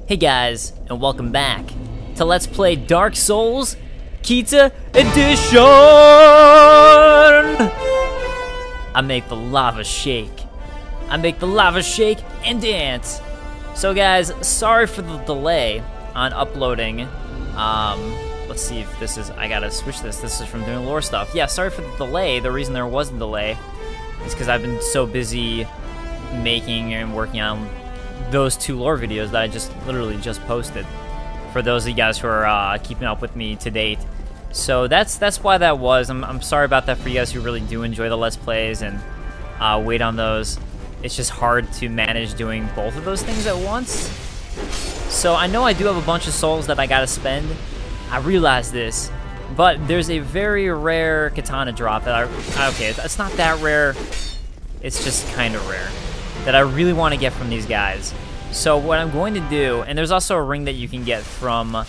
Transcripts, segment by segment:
Hey guys, and welcome back to Let's Play Dark Souls Kita Edition! I make the lava shake. I make the lava shake and dance. So guys, sorry for the delay on uploading. Let's see if this is, I gotta switch this. This is from doing lore stuff. Yeah, sorry for the delay. The reason there was a delay is because I've been so busy making and working on those two lore videos that I just literally just posted for those of you guys who are keeping up with me to date. So that's why that was. I'm sorry about that for you guys who really do enjoy the Let's Plays and wait on those. It's just hard to manage doing both of those things at once. So I know I do have a bunch of souls that I gotta spend. I realize this, but there's a very rare katana drop that okay, it's not that rare. It's just kind of rare that I really want to get from these guys. So what I'm going to do, and there's also a ring that you can get from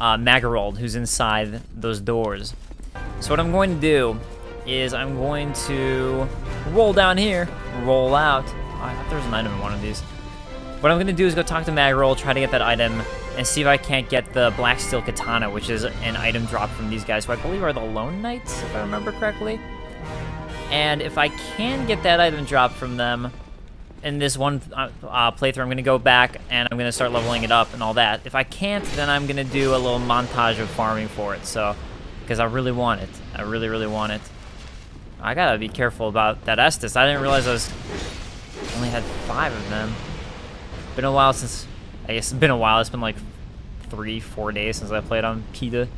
Magarold, who's inside those doors. So what I'm going to do is I'm going to roll down here, roll out. Oh, I thought there was an item in one of these. What I'm going to do is go talk to Magarold, try to get that item, and see if I can't get the Black Steel Katana, which is an item drop from these guys, who I believe are the Lone Knights, if I remember correctly. And if I can get that item drop from them, in this one playthrough, I'm going to go back and I'm going to start leveling it up and all that. If I can't, then I'm going to do a little montage of farming for it, so, because I really want it. I really, really want it. I gotta be careful about that Estus. I didn't realize I only had 5 of them. Been a while since, I guess it's been a while. It's been like 3-4 days since I played on Kita.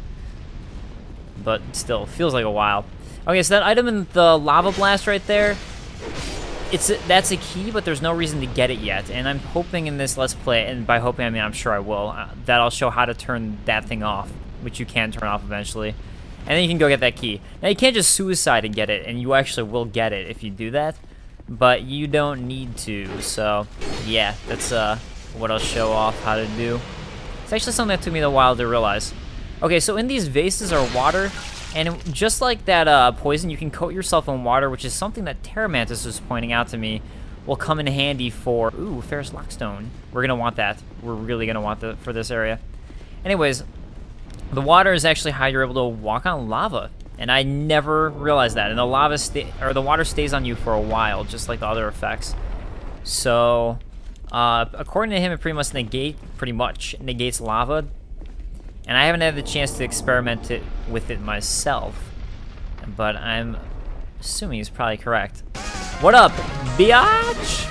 But still, feels like a while. Okay, so that item in the Lava Blast right there, that's a key, but there's no reason to get it yet. And I'm hoping in this Let's Play, and by hoping I mean I'm sure I will, that I'll show how to turn that thing off, which you can turn off eventually. And then you can go get that key. Now you can't just suicide and get it, and you actually will get it if you do that, but you don't need to. So yeah, that's what I'll show off how to do. It's actually something that took me a while to realize. Okay, so in these vases are water. And just like that poison, you can coat yourself in water, which is something that Terramantis was pointing out to me will come in handy for... Ooh, Ferrous Lockstone. We're going to want that. We're really going to want that for this area. Anyways, the water is actually how you're able to walk on lava. And I never realized that. And the lava the water stays on you for a while, just like the other effects. So, according to him, it pretty much negates lava. And I haven't had the chance to experiment with it myself, but I'm assuming he's probably correct. What up, biatch?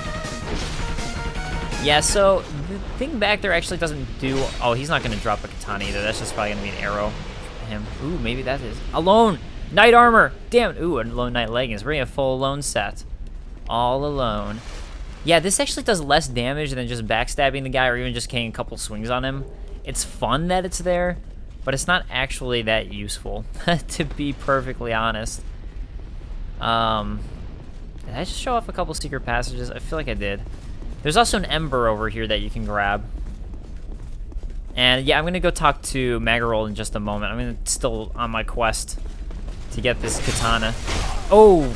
Yeah, so the thing back there actually doesn't do... Oh, he's not going to drop a katana either. That's just probably going to be an arrow for him. Ooh, maybe that is. Alone! Knight armor! Damn it. Ooh, a lone knight leggings. We're getting a full alone set. All alone. Yeah, this actually does less damage than just backstabbing the guy or even just getting a couple swings on him. It's fun that it's there, but it's not actually that useful, to be perfectly honest. Did I just show off a couple secret passages? I feel like I did. There's also an ember over here that you can grab. And yeah, I'm going to go talk to Magarold in just a moment. I'm still on my quest to get this katana. Oh!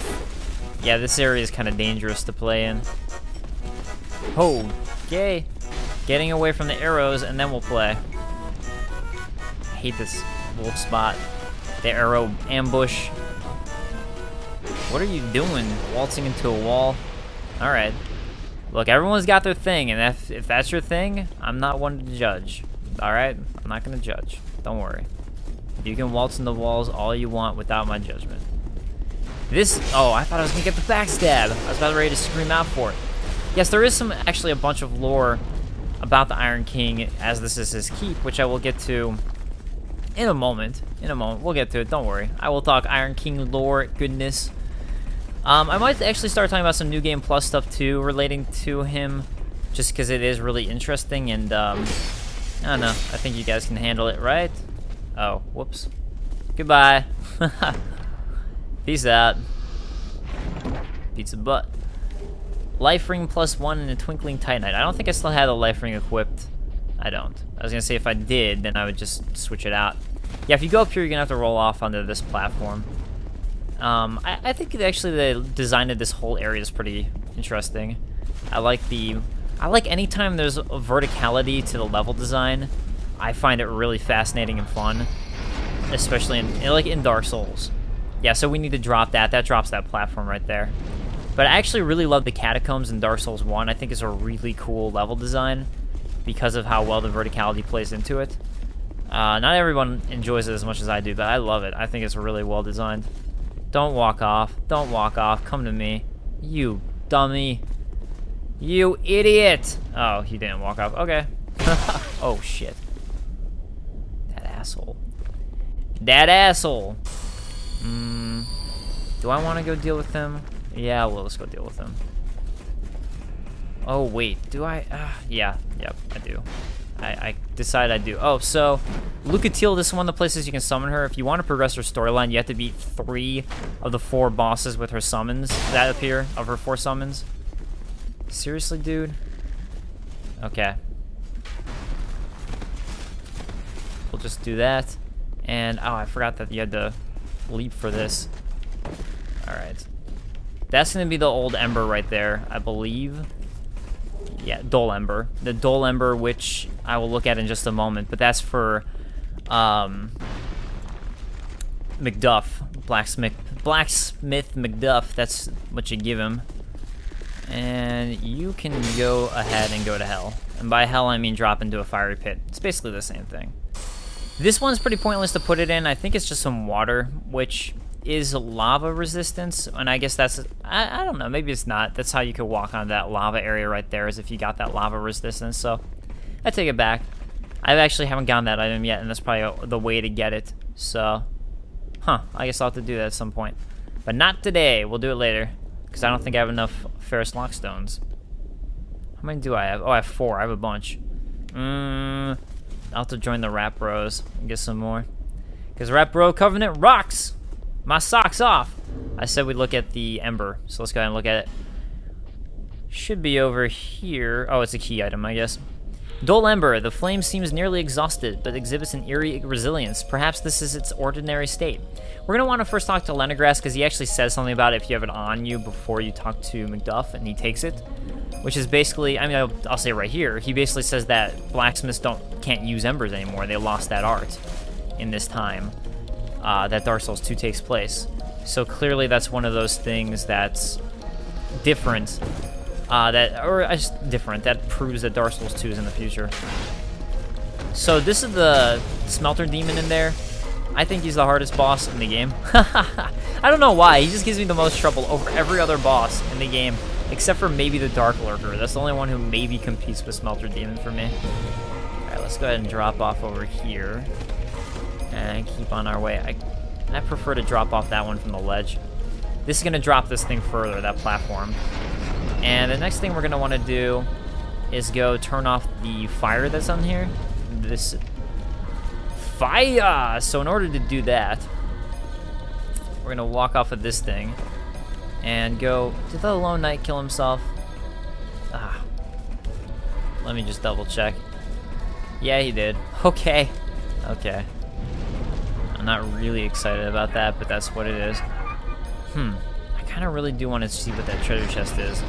Yeah, this area is kind of dangerous to play in. Oh, yay! Getting away from the arrows, and then we'll play. I hate this wolf spot. The arrow ambush. What are you doing? Waltzing into a wall? Alright. Look, everyone's got their thing, and if that's your thing, I'm not one to judge. Alright? I'm not going to judge. Don't worry. You can waltz in the walls all you want without my judgment. Oh, I thought I was going to get the backstab. I was about ready to scream out for it. Yes, there is actually a bunch of lore about the Iron King, as this is his keep, which I will get to in a moment. We'll get to it, don't worry. I will talk Iron King lore goodness. I might actually start talking about some New Game Plus stuff too, relating to him, just because it is really interesting, and I don't know, I think you guys can handle it, right? Oh, whoops. Goodbye. Peace out. Pizza butt. Life ring +1 and a twinkling titanite. I don't think I still had a life ring equipped. I don't. I was gonna say if I did, then I would just switch it out. Yeah, if you go up here, you're gonna have to roll off onto this platform. I think actually the design of this whole area is pretty interesting. I like the I like anytime there's a verticality to the level design, I find it really fascinating and fun, especially in Dark Souls. Yeah, so we need to drop that. That drops that platform right there. But I actually really love the catacombs in Dark Souls 1. I think it's a really cool level design because of how well the verticality plays into it. Not everyone enjoys it as much as I do, but I love it. I think it's really well designed. Don't walk off. Don't walk off. Come to me. You dummy. You idiot. Oh, he didn't walk off. Okay. Oh, shit. That asshole. That asshole. Do I want to go deal with him? Yeah, well, let's go deal with him. Oh, wait. Do I? Yeah. Yep, I do. I decided I do. Oh, so Lucatiel, this is one of the places you can summon her. If you want to progress her storyline, you have to beat 3 of the 4 bosses with her summons that appear, of her 4 summons. Seriously, dude? Okay. We'll just do that. And, oh, I forgot that you had to leap for this. Alright. That's going to be the old Ember right there, I believe. Yeah, Dull Ember. The Dull Ember, which I will look at in just a moment, but that's for Macduff. Blacksmith Macduff. That's what you give him. And you can go ahead and go to hell. And by hell, I mean drop into a fiery pit. It's basically the same thing. This one's pretty pointless to put it in. I think it's just some water, which is lava resistance. And I guess that's, I don't know, maybe it's not. That's how you could walk on that lava area right there, is if you got that lava resistance. So I take it back. I actually haven't gotten that item yet, and that's probably the way to get it. So, I guess I'll have to do that at some point. But not today. We'll do it later, because I don't think I have enough Ferrous Lockstones. How many do I have? Oh, I have 4. I have a bunch. I'll have to join the Rat Bros and get some more. Because Rat Bro Covenant rocks! My socks off! I said we'd look at the Ember, so let's go ahead and look at it. Should be over here. Oh, it's a key item, I guess. Dull Ember. The flame seems nearly exhausted, but exhibits an eerie resilience. Perhaps this is its ordinary state. We're going to want to first talk to Leningrass, because he actually says something about it if you have it on you before you talk to Macduff, and he takes it. Which is basically, I mean, I'll say it right here, he basically says that blacksmiths can't use embers anymore. They lost that art in this time that Dark Souls 2 takes place. So clearly that's one of those things that's different. That proves that Dark Souls 2 is in the future. So this is the Smelter Demon in there. I think he's the hardest boss in the game. I don't know why. He just gives me the most trouble over every other boss in the game, except for maybe the Dark Lurker. That's the only one who maybe competes with Smelter Demon for me. Alright, let's go ahead and drop off over here. And keep on our way. I prefer to drop off that one from the ledge. This is going to drop this thing further, that platform. And the next thing we're going to want to do is go turn off the fire that's on here. This fire! So in order to do that, we're going to walk off of this thing and go, did the Lone Knight kill himself? Let me just double check. Yeah, he did. Okay. Okay. I'm not really excited about that, but that's what it is. I kind of really do want to see what that treasure chest is.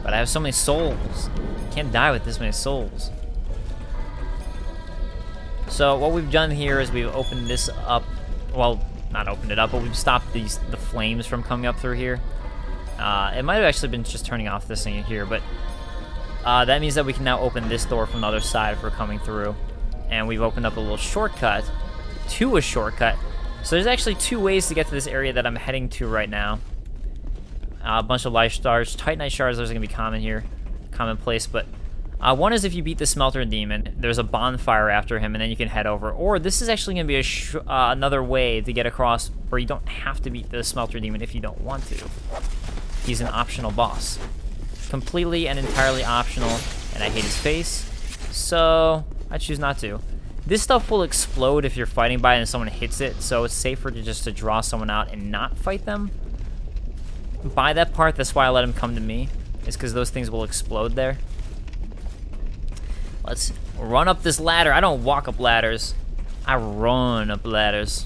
But I have so many souls. Can't die with this many souls. So what we've done here is we've opened this up. Well, not opened it up, but we've stopped the flames from coming up through here. It might have actually been just turning off this thing here, but that means that we can now open this door from the other side if we're coming through. And we've opened up a little shortcut to a shortcut. So there's actually 2 ways to get to this area that I'm heading to right now. A bunch of life stars. Titanite shards, those are going to be common here. Commonplace, but one is if you beat the Smelter Demon, there's a bonfire after him, and then you can head over. Or this is actually going to be another way to get across where you don't have to beat the Smelter Demon if you don't want to. He's an optional boss. Completely and entirely optional, and I hate his face, so I choose not to. This stuff will explode if you're fighting by it and someone hits it, so it's safer to draw someone out and not fight them. By that part, that's why I let him come to me, is because those things will explode there. Let's run up this ladder. I don't walk up ladders. I run up ladders.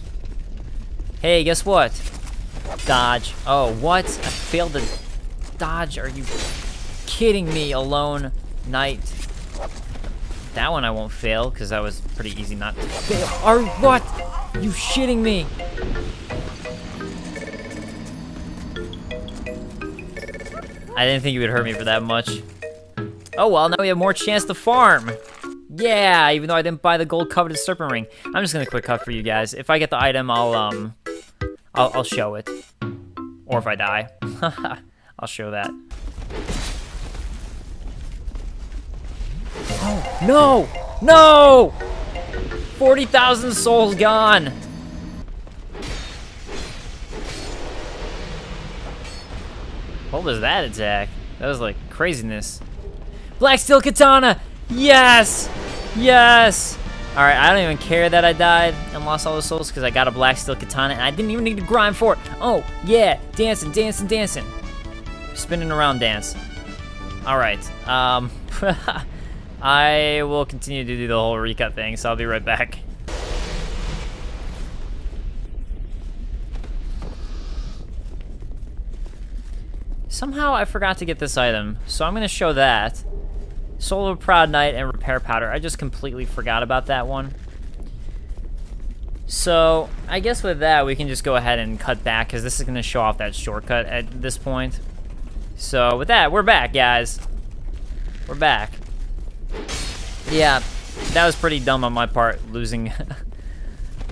Hey, guess what? Dodge. Oh, what? I failed to dodge. Are you kidding me, Alone? Night. That one I won't fail, because that was pretty easy not to fail. What? You shitting me? I didn't think you would hurt me for that much. Oh well, now we have more chance to farm. Yeah, even though I didn't buy the gold coveted serpent ring. I'm just gonna quick cut for you guys. If I get the item, I'll show it. Or if I die, I'll show that. Oh, no! No! 40,000 souls gone. What was that attack? That was like craziness. Black steel katana! Yes! Yes! Alright, I don't even care that I died and lost all the souls because I got a black steel katana and I didn't even need to grind for it. Oh, yeah! Dancing, dancing, dancing. Spinning around dance. Alright, I will continue to do the whole recut thing, so I'll be right back. Somehow I forgot to get this item, so I'm going to show that. Soul of a Proud Knight and Repair Powder. I just completely forgot about that one. So, I guess with that, we can just go ahead and cut back, because this is going to show off that shortcut at this point. So, with that, we're back, guys. We're back. Yeah, that was pretty dumb on my part, losing...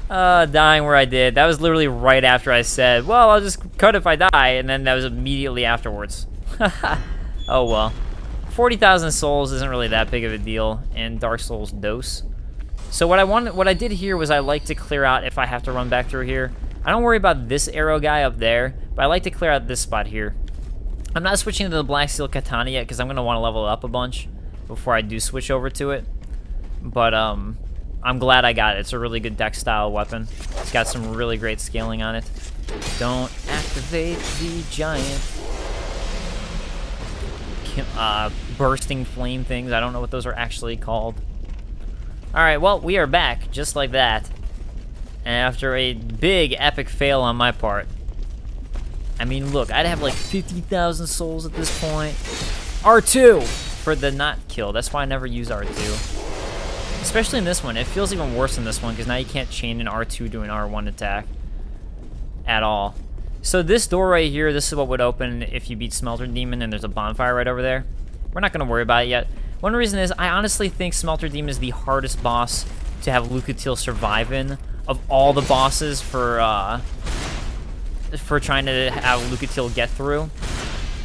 dying where I did. That was literally right after I said, well, I'll just cut if I die, and then that was immediately afterwards. Oh well. 40,000 souls isn't really that big of a deal in Dark Souls DOS. So what I did here was I like to clear out if I have to run back through here. I don't worry about this arrow guy up there, but I like to clear out this spot here. I'm not switching to the Black Steel Katana yet because I'm going to want to level it up a bunch before I do switch over to it. But I'm glad I got it. It's a really good deck style weapon. It's got some really great scaling on it. Don't activate the giant bursting flame things. I don't know what those are actually called. Alright, well, we are back, just like that. And after a big epic fail on my part. I mean, look, I'd have like 50,000 souls at this point. R2 for the not kill. That's why I never use R2. Especially in this one. It feels even worse in this one because now you can't chain an R2 to an R1 attack at all. So this door right here, this is what would open if you beat Smelter Demon, and there's a bonfire right over there. We're not going to worry about it yet. One reason is I honestly think Smelter Demon is the hardest boss to have Lucatil survive in of all the bosses for trying to have Lucatil get through.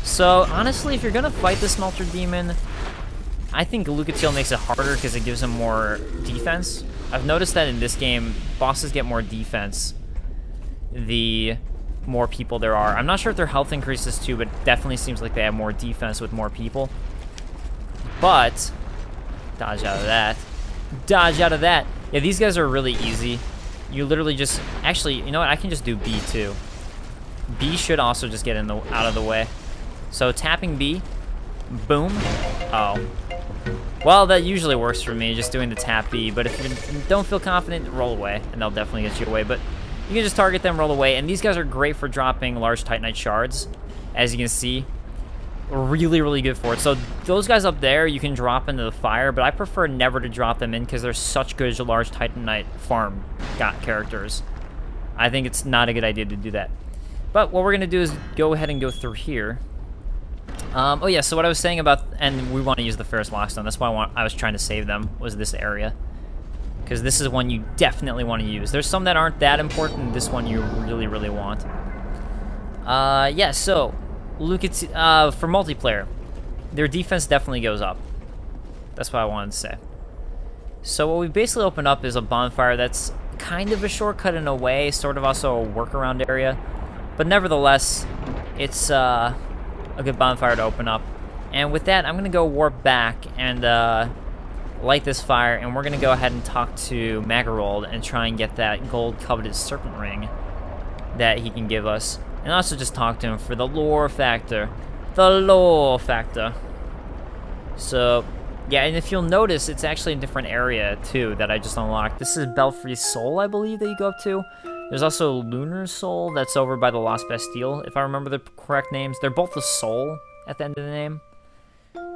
So honestly, if you're going to fight the Smelter Demon, I think Lucatil makes it harder because it gives him more defense. I've noticed that in this game, bosses get more defense the more people there are. I'm not sure if their health increases too, but it definitely seems like they have more defense with more people. But, dodge out of that. Dodge out of that. Yeah, these guys are really easy. You literally just, actually, you know what? I can just do B too. B should also just get out of the way. So tapping B, boom. Oh. Well, that usually works for me, just doing the tap B. But if you don't feel confident, roll away, and they'll definitely get you away. But you can just target them, roll away, and these guys are great for dropping large Titanite shards, as you can see. Really, really good for it. So those guys up there, you can drop into the fire, but I prefer never to drop them in because they're such good large Titanite farm characters. I think it's not a good idea to do that. But what we're going to do is go ahead and go through here. Oh yeah, so what I was saying about, and we want to use the Ferrous Lockstone, that's why I was trying to save them, was this area. Because this is one you definitely want to use. There's some that aren't that important, this one you really, really want. Yeah, so, look at, for multiplayer, their defense definitely goes up. That's what I wanted to say. So what we've basically opened up is a bonfire that's kind of a shortcut in a way, sort of also a workaround area. But nevertheless, it's a good bonfire to open up. And with that, I'm going to go warp back and light this fire, and we're going to go ahead and talk to Magarold and try and get that gold coveted serpent ring that he can give us. And also just talk to him for the lore factor. The lore factor. So, yeah, and if you'll notice, it's actually a different area, too, that I just unlocked. This is Belfry's Soul, I believe, that you go up to. There's also Lunar Soul that's over by the Lost Bastille, if I remember the correct names. They're both the soul at the end of the name.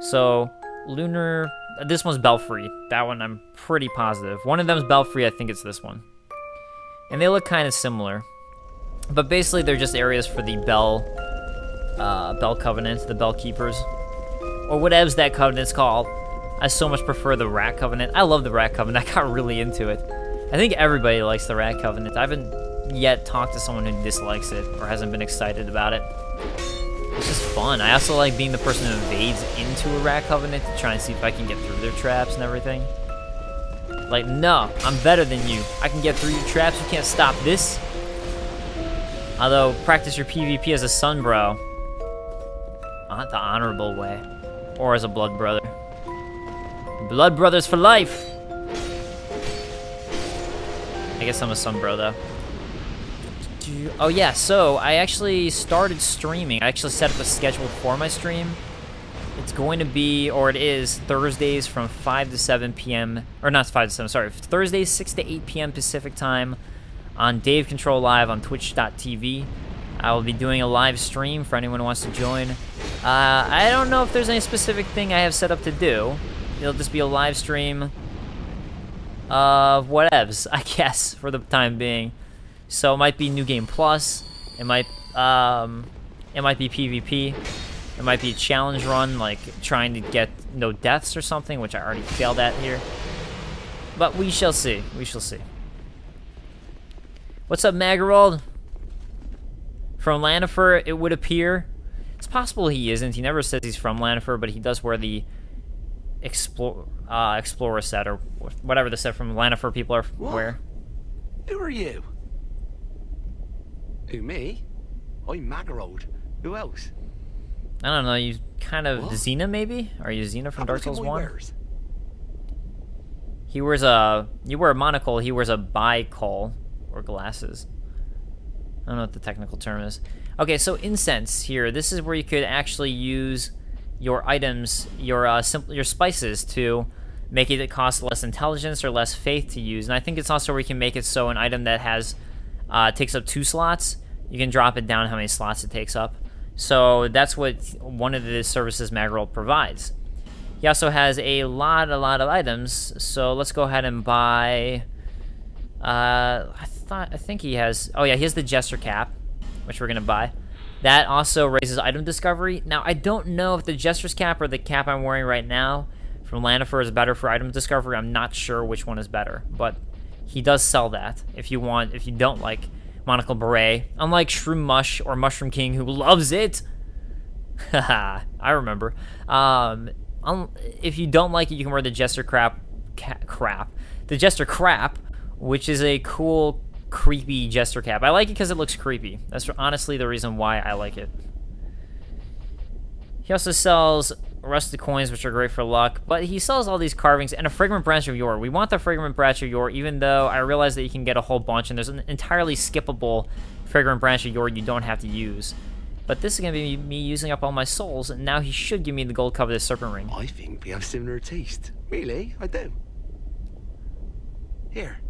So, Lunar... This one's Belfry. That one I'm pretty positive. One of them's Belfry, I think it's this one. And they look kind of similar. But basically they're just areas for the Bell Covenant, the Bell Keepers. Or whatever that covenant's called. I so much prefer the Rat Covenant. I love the Rat Covenant. I got really into it. I think everybody likes the Rat Covenant. I haven't yet talked to someone who dislikes it or hasn't been excited about it. It's just fun. I also like being the person who invades into a Rat Covenant to try and see if I can get through their traps and everything. Like, no, I'm better than you. I can get through your traps. You can't stop this. Although, practice your PvP as a son, bro. Not the honorable way. Or as a blood brother. Blood brothers for life! I guess I'm a son bro, though. Oh yeah, so I actually started streaming. I actually set up a schedule for my stream. It's going to be, or it is, Thursdays from 5 to 7 p.m. Or not 5 to 7, sorry. Thursdays 6 to 8 p.m. Pacific time on Dave Control Live on twitch.tv. I will be doing a live stream for anyone who wants to join. I don't know if there's any specific thing I have set up to do. It'll just be a live stream of whatevs, I guess, for the time being. So it might be New Game Plus. It might be PvP. It might be a challenge run, like trying to get no deaths or something, which I already failed at here. But we shall see. We shall see. What's up, Magarold? From Lanifer, it would appear. It's possible he isn't. He never says he's from Lanifer, but he does wear the Explorer set, or whatever the set from Lanifer people are wear. Who are you? Who, me? I'm Magarold. Who else? I don't know, you kind of... Xena, maybe? Are you Xena from Dark Souls 1? He wears a... You wear a monocle, he wears a bicowl, or glasses. I don't know what the technical term is. Okay, so incense here. This is where you could actually use your items, your spices, to make it cost less intelligence or less faith to use. And I think it's also where you can make it so an item that has takes up 2 slots, you can drop it down how many slots it takes up. So that's what one of the services Magarold provides. He also has a lot of items. So let's go ahead and buy. I think he has. Oh yeah, he has the Jester Cap, which we're gonna buy. That also raises item discovery. Now I don't know if the Jester's Cap or the cap I'm wearing right now from Lanifer is better for item discovery. I'm not sure which one is better, but he does sell that if you want. If you don't like Monocle Beret, unlike Shroom Mush or Mushroom King, who loves it. Haha, I remember. If you don't like it, you can wear the Jester the Jester Crap, which is a cool, creepy Jester Cap. I like it because it looks creepy. That's honestly the reason why I like it. He also sells rusted coins, which are great for luck, but he sells all these carvings and a fragrant branch of yore. We want the fragrant branch of yore, even though I realize that you can get a whole bunch, and there's an entirely skippable fragrant branch of yore you don't have to use. But this is going to be me using up all my souls, and now he should give me the gold coveted serpent ring. I think we have similar taste. Really? I do. Here,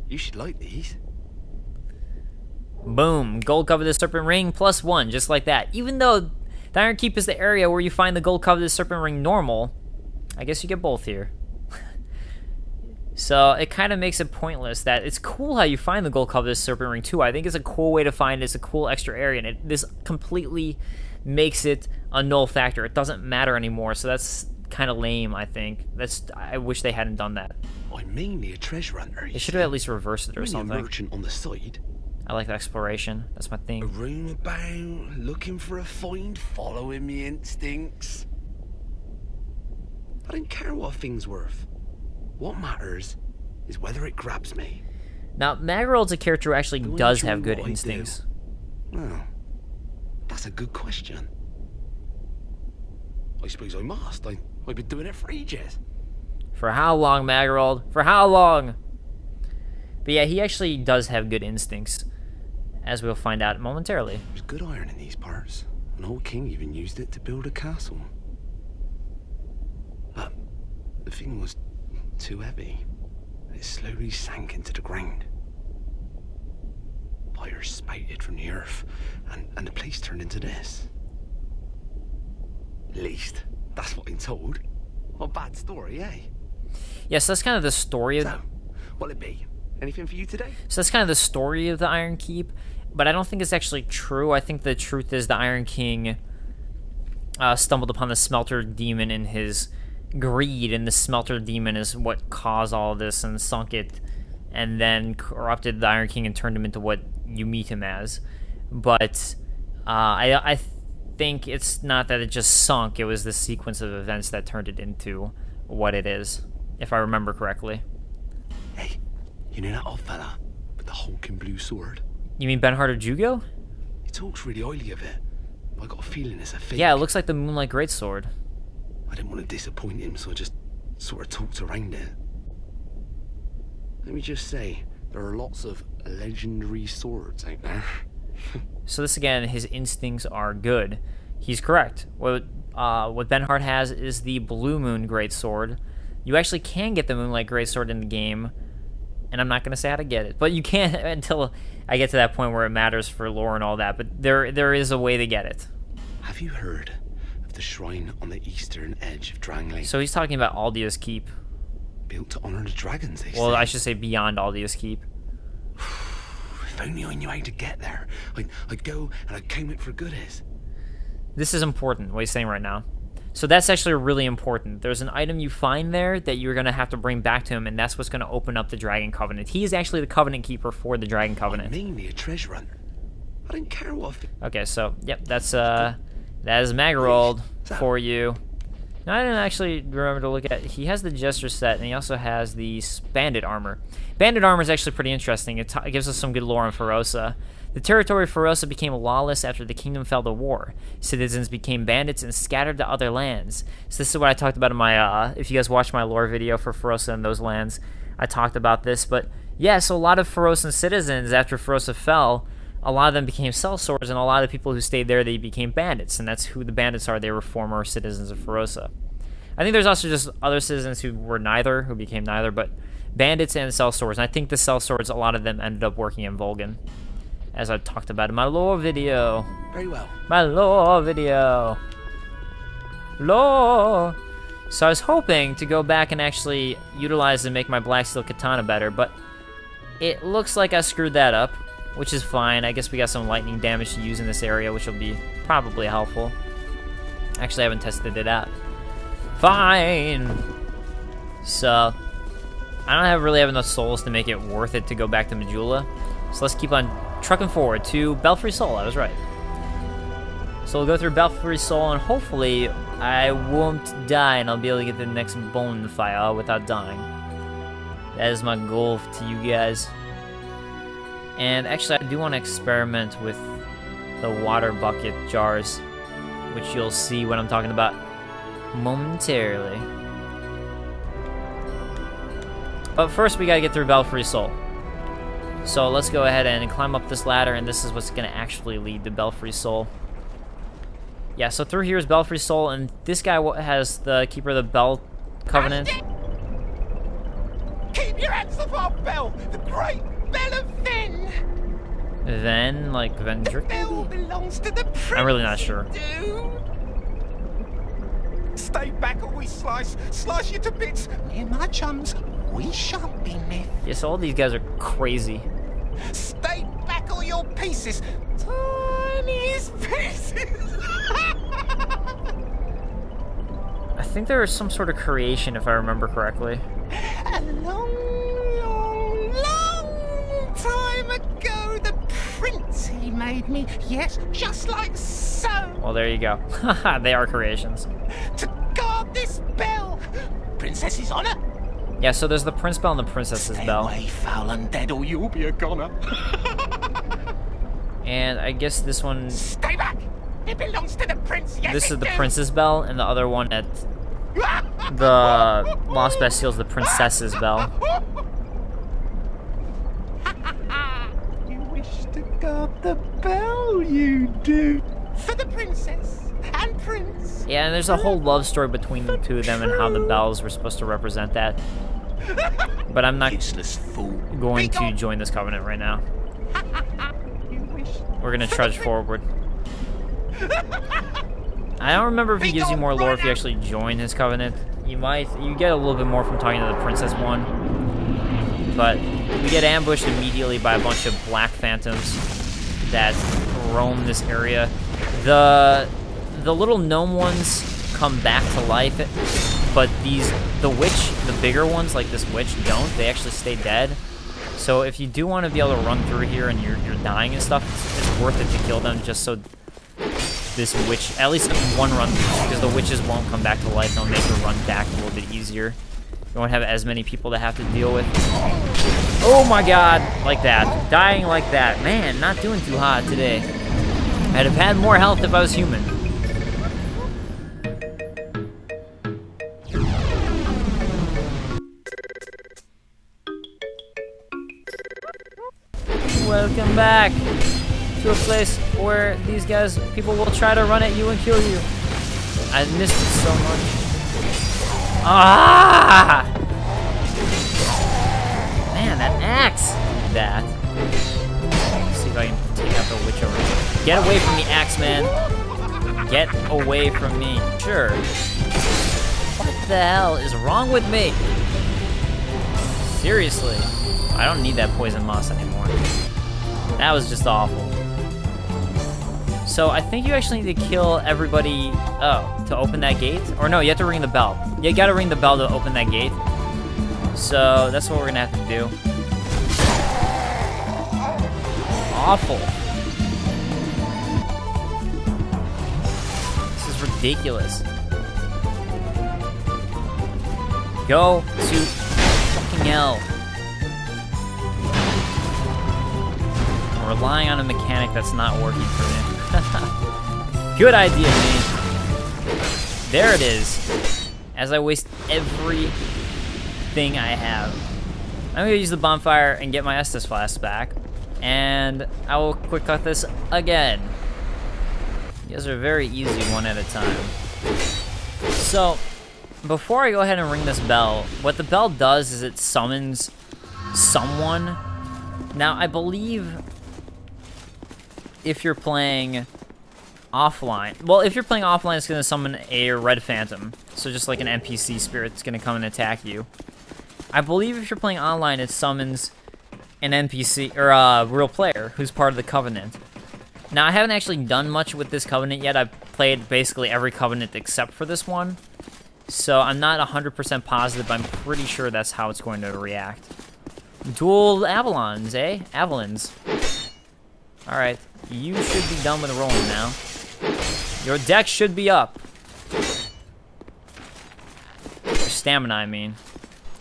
you should like these. Boom, gold coveted serpent ring +1, just like that. Even though the Iron Keep is the area where you find the gold coveted serpent ring normal, I guess you get both here. So it kind of makes it pointless. That it's cool how you find the gold coveted serpent ring too. I think it's a cool way to find it. It's a cool extra area, and this completely makes it a null factor. It doesn't matter anymore, so that's kind of lame, I think. I wish they hadn't done that. I'm mainly a treasure hunter. They should have at least reversed it or something. A merchant on the side. I like exploration. That's my thing. A room about, looking for a find, following me instincts. I don't care what a thing's worth. What matters is whether it grabs me. Now, Magarold's a character who actually does have good instincts. Well, that's a good question. I suppose I must. I've been doing it for ages. For how long, Magarold? For how long? But yeah, he actually does have good instincts, as we'll find out momentarily. There's good iron in these parts. An old king even used it to build a castle. But the thing was too heavy. It slowly sank into the ground. Fire spouted from the earth, and the place turned into this. At least, that's what I'm told. Not a bad story, eh? Yeah, so that's kind of the story of... So, what'll it be? Anything for you today? So that's kind of the story of the Iron Keep, but I don't think it's actually true. I think the truth is the Iron King stumbled upon the Smelter Demon in his greed, and the Smelter Demon is what caused all of this and sunk it, and then corrupted the Iron King and turned him into what you meet him as. But I think it's not that it just sunk, it was the sequence of events that turned it into what it is, if I remember correctly. Hey, you know that old fella with the hulking blue sword? You mean Benhart of Jugo? He talks really highly of it, but I got a feeling it's a fake. Yeah, it looks like the Moonlight Greatsword. I didn't want to disappoint him, so I just sort of talked around it. Let me just say, there are lots of legendary swords out there. So this, again, his instincts are good. He's correct. What Benhart has is the Blue Moon Greatsword. You actually can get the Moonlight Greatsword in the game, and I'm not going to say how to get it, but you can't until I get to that point where it matters for lore and all that, but there is a way to get it. Have you heard of the shrine on the eastern edge of Drang Lake? So he's talking about Aldia's Keep. Built to honor the dragons, they say. Well, I should say beyond Aldia's Keep. If only I knew how to get there. I'd go and I'd claim it for goodies. This is important, what he's saying right now. So that's actually really important. There's an item you find there that you're going to have to bring back to him, and that's what's going to open up the Dragon Covenant. He is actually the Covenant Keeper for the Dragon Covenant. I'm mainly a treasure hunter. I don't care what... Okay, so, yep, that is Magarold for you. Now, I didn't actually remember to look at... He has the Jester set, and he also has the Bandit Armor. Bandit Armor is actually pretty interesting. It gives us some good lore on Ferosa. The territory of Ferosa became lawless after the kingdom fell to war. Citizens became bandits and scattered to other lands. So this is what I talked about in my, if you guys watched my lore video for Ferosa and those lands, I talked about this. But yeah, so a lot of Ferosan citizens, after Ferosa fell, a lot of them became sellswords, and a lot of people who stayed there, they became bandits. And that's who the bandits are. They were former citizens of Ferosa. I think there's also just other citizens who were neither, who became neither, but bandits and sellswords. And I think the sellswords, a lot of them ended up working in Volgan, as I talked about in my lore video. Very well. My lore video. Lore! So I was hoping to go back and actually utilize and make my Black Steel Katana better, but it looks like I screwed that up, which is fine. I guess we got some lightning damage to use in this area, which will be probably helpful. Actually, I haven't tested it out. Fine! So, I don't really have enough souls to make it worth it to go back to Majula, so let's keep on trucking forward to Belfry Sol. I was right. So we'll go through Belfry Sol, and hopefully I won't die, and I'll be able to get the next bonfire without dying. That is my goal to you guys. And actually, I do want to experiment with the water bucket jars, which you'll see what I'm talking about momentarily. But first, we gotta get through Belfry Sol. So let's go ahead and climb up this ladder, and this is what's going to actually lead to Belfry Sol. Yeah, so through here is Belfry Sol, and this guy has the Keeper of the Bell Covenant. Keep your hands off our bell, the great bell of Ven. Ven, like Vendrick? The bell belongs to the prince. I'm really not sure. Dude. Stay back or we slice you to bits. Me and my chums, we shan't be miffed. Yeah, so all these guys are crazy. Stay back or your pieces. Tiniest pieces. I think there was some sort of creation, if I remember correctly. A long time ago, the prince, he made me. Yes, just like so. Well, there you go. Haha, they are creations. To guard this bell. Princess's honor. Yeah, so there's the Prince Bell and the Princess's Bell. Stay away, foul and dead, or you'll be a goner. And I guess this one... Stay back! It belongs to the prince, yes. This is the Prince's Bell, and the other one at the Lost Bastille is the Princess's Bell. You wish to guard the bell, you do. For the princess and prince. Yeah, and there's a whole love story between the two of them and how the bells were supposed to represent that. But I'm not going to join this covenant right now. We're gonna trudge forward. I don't remember if he gives you more lore if you actually join his covenant. You get a little bit more from talking to the princess one. But we get ambushed immediately by a bunch of black phantoms that roam this area. The little gnome ones come back to life, but the bigger ones, like this witch, don't. They actually stay dead. So if you do want to be able to run through here and you're dying and stuff, it's worth it to kill them just so this witch, at least one run through, because the witches won't come back to life. They'll make the run back a little bit easier. You won't have as many people to have to deal with. Oh my god, like that. Dying like that. Man, not doing too hot today. I'd have had more health if I was human. Welcome back to a place where these people will try to run at you and kill you. I missed it so much. Ah! Man, that axe! Let's see if I can take out the witch over here. Get away from the axe, man. Get away from me. Sure. What the hell is wrong with me? Seriously. I don't need that poison moss anymore. That was just awful. So I think you actually need to kill everybody, to open that gate? Or no, you have to ring the bell. You gotta ring the bell to open that gate. So that's what we're gonna have to do. Awful. This is ridiculous. Go to fucking hell. I'm relying on a mechanic that's not working for me. Good idea, man. There it is. As I waste everything I have. I'm gonna use the bonfire and get my Estus flask back. And I will quick cut this again. You guys are very easy one at a time. So, before I go ahead and ring this bell, what the bell does is it summons someone. Now, I believe if you're playing offline, well, if you're playing offline, it's going to summon a red phantom. So just like an NPC spirit, it's going to come and attack you. I believe if you're playing online, it summons an NPC, or a real player, who's part of the Covenant. Now, I haven't actually done much with this Covenant yet. I've played basically every Covenant except for this one. So I'm not 100% positive, but I'm pretty sure that's how it's going to react. Dual Avalons, eh? Avalons. Alright, you should be done with rolling now. Your deck should be up. Your stamina, I mean.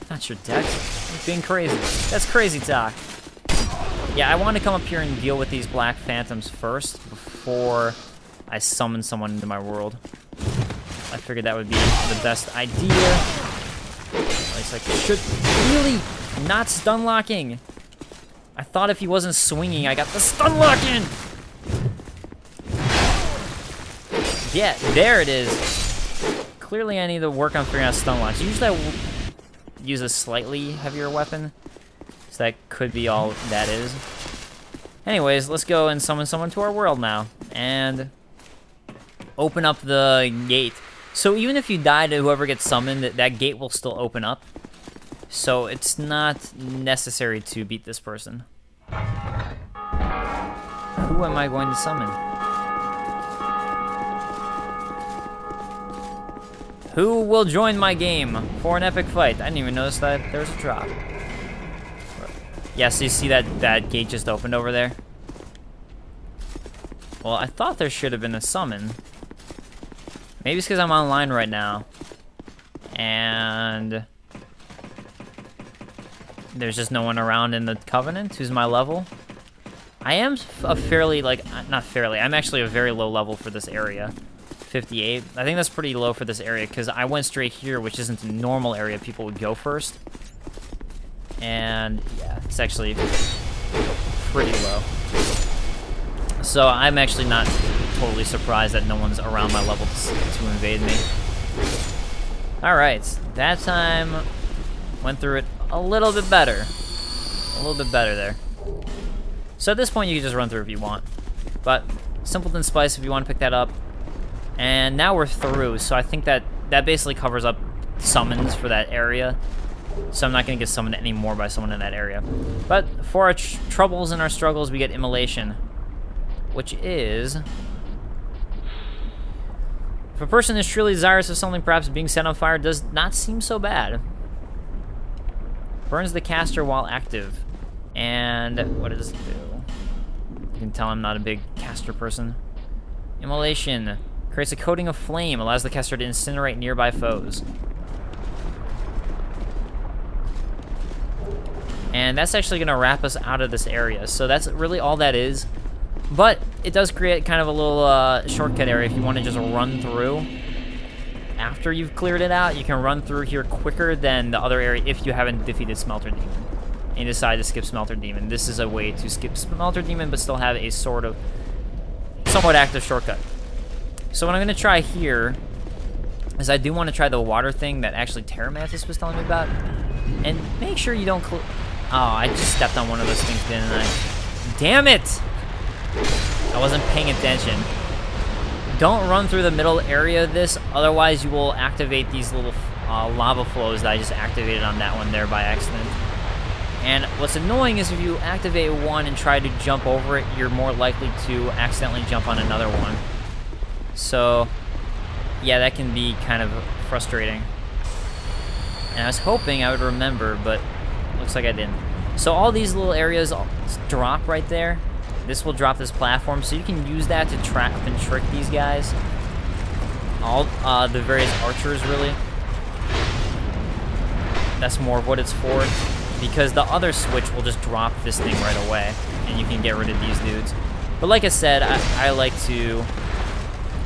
Not your deck. You're being crazy. That's crazy talk. Yeah, I want to come up here and deal with these black phantoms first before I summon someone into my world. I figured that would be the best idea. At least I should. Really? Not stun locking. I thought if he wasn't swinging, I got the stun lock in. Yeah, there it is. Clearly, I need to work on figuring out stun locks. Usually, I use a slightly heavier weapon, so that could be all that is. Anyways, let's go and summon someone to our world now, and open up the gate. So even if you die to whoever gets summoned, that gate will still open up. So it's not necessary to beat this person. Who am I going to summon? Who will join my game for an epic fight? I didn't even notice that there's a drop. Yeah, so you see that gate just opened over there? Well, I thought there should have been a summon. Maybe it's because I'm online right now. And there's just no one around in the Covenant who's my level. I am a fairly, not fairly, I'm actually a very low level for this area. 58. I think that's pretty low for this area because I went straight here, which isn't the normal area people would go first. And yeah, it's actually pretty low. So I'm actually not totally surprised that no one's around my level to invade me. Alright, that time went through it a little bit better. A little bit better there. So at this point you can just run through if you want. But Simpleton Spice if you want to pick that up. And now we're through, so I think that basically covers up summons for that area. So I'm not going to get summoned anymore by someone in that area. But for our troubles and our struggles, we get immolation, which is... if a person is truly desirous of something, perhaps being set on fire does not seem so bad. Burns the caster while active. And what does it do? You can tell I'm not a big caster person. Immolation. Creates a coating of flame, allows the caster to incinerate nearby foes. And that's actually going to wrap us out of this area. So that's really all that is. But it does create kind of a little shortcut area if you want to just run through. After you've cleared it out, you can run through here quicker than the other area if you haven't defeated Smelter Demon. And you decide to skip Smelter Demon. This is a way to skip Smelter Demon but still have a sort of somewhat active shortcut. So what I'm going to try here is I do want to try the water thing that actually Terramantis was telling me about. And make sure you don't... oh, I just stepped on one of those things, didn't I? Damn it! I wasn't paying attention. Don't run through the middle area of this, otherwise you will activate these little lava flows that I just activated on that one there by accident. And what's annoying is if you activate one and try to jump over it, you're more likely to accidentally jump on another one. So, yeah, that can be kind of frustrating. And I was hoping I would remember, but looks like I didn't. So all these little areas drop right there. This will drop this platform, so you can use that to trap and trick these guys. All the various archers, really. That's more of what it's for, because the other switch will just drop this thing right away, and you can get rid of these dudes. But like I said, I like to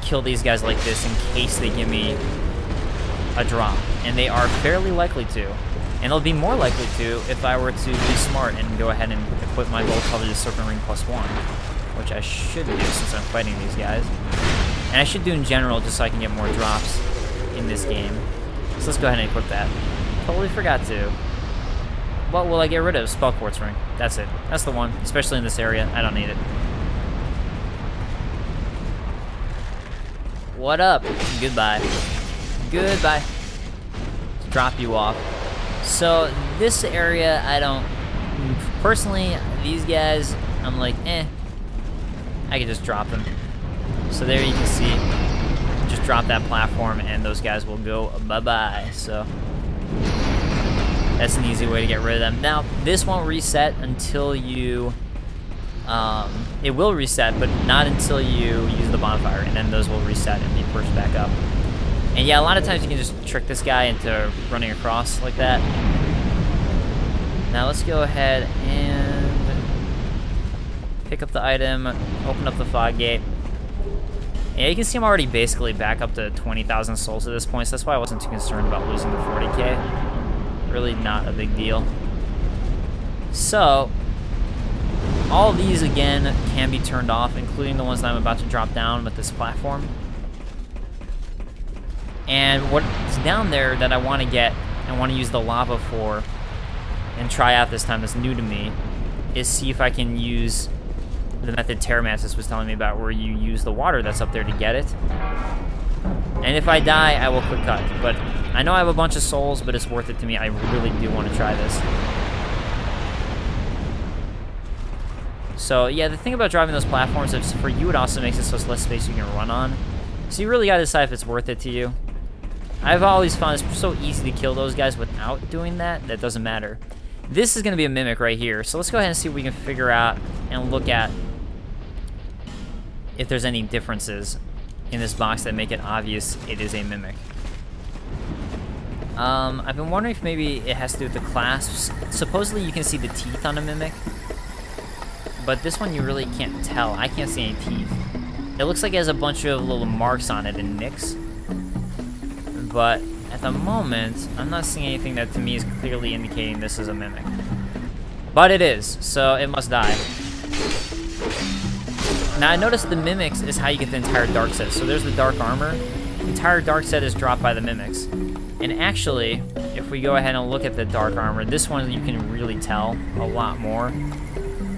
kill these guys like this in case they give me a drop, and they are fairly likely to. And it'll be more likely to if I were to be smart and go ahead and equip my gold coveted Serpent Ring +1, which I should do since I'm fighting these guys. And I should do in general just so I can get more drops in this game. So let's go ahead and equip that. Totally forgot to. What will I get rid of? Spell Quartz Ring. That's it. That's the one, especially in this area. I don't need it. What up? Goodbye. Goodbye. Let's drop you off. So this area, I don't, personally, these guys, I'm like, I could just drop them. So there you can see, just drop that platform and those guys will go bye-bye. So that's an easy way to get rid of them. Now, this won't reset until you, it will reset, but not until you use the bonfire, and then those will reset and be pushed back up. And yeah, a lot of times you can just trick this guy into running across like that. Now let's go ahead and pick up the item, open up the fog gate. Yeah, you can see I'm already basically back up to 20,000 souls at this point, so that's why I wasn't too concerned about losing the 40k. Really not a big deal. So, all these again can be turned off, including the ones that I'm about to drop down with this platform. And what's down there that I want to get, and want to use the lava for, and try out this time that's new to me, is see if I can use the method Terramantis was telling me about, where you use the water that's up there to get it. And if I die, I will quick cut. But I know I have a bunch of souls, but it's worth it to me. I really do want to try this. So yeah, the thing about driving those platforms is for you, it also makes it so it's less space you can run on. So you really gotta decide if it's worth it to you. I've always found it's so easy to kill those guys without doing that, that doesn't matter. This is gonna be a mimic right here, so let's go ahead and see what we can figure out and look at if there's any differences in this box that make it obvious it is a mimic. I've been wondering if maybe it has to do with the clasps. Supposedly you can see the teeth on a mimic, but this one you really can't tell. I can't see any teeth. It looks like it has a bunch of little marks on it and nicks, but at the moment, I'm not seeing anything that to me is clearly indicating this is a mimic. But it is, so it must die. Now I noticed the mimics is how you get the entire dark set. So there's the dark armor. The entire dark set is dropped by the mimics. And actually, if we go ahead and look at the dark armor, this one you can really tell a lot more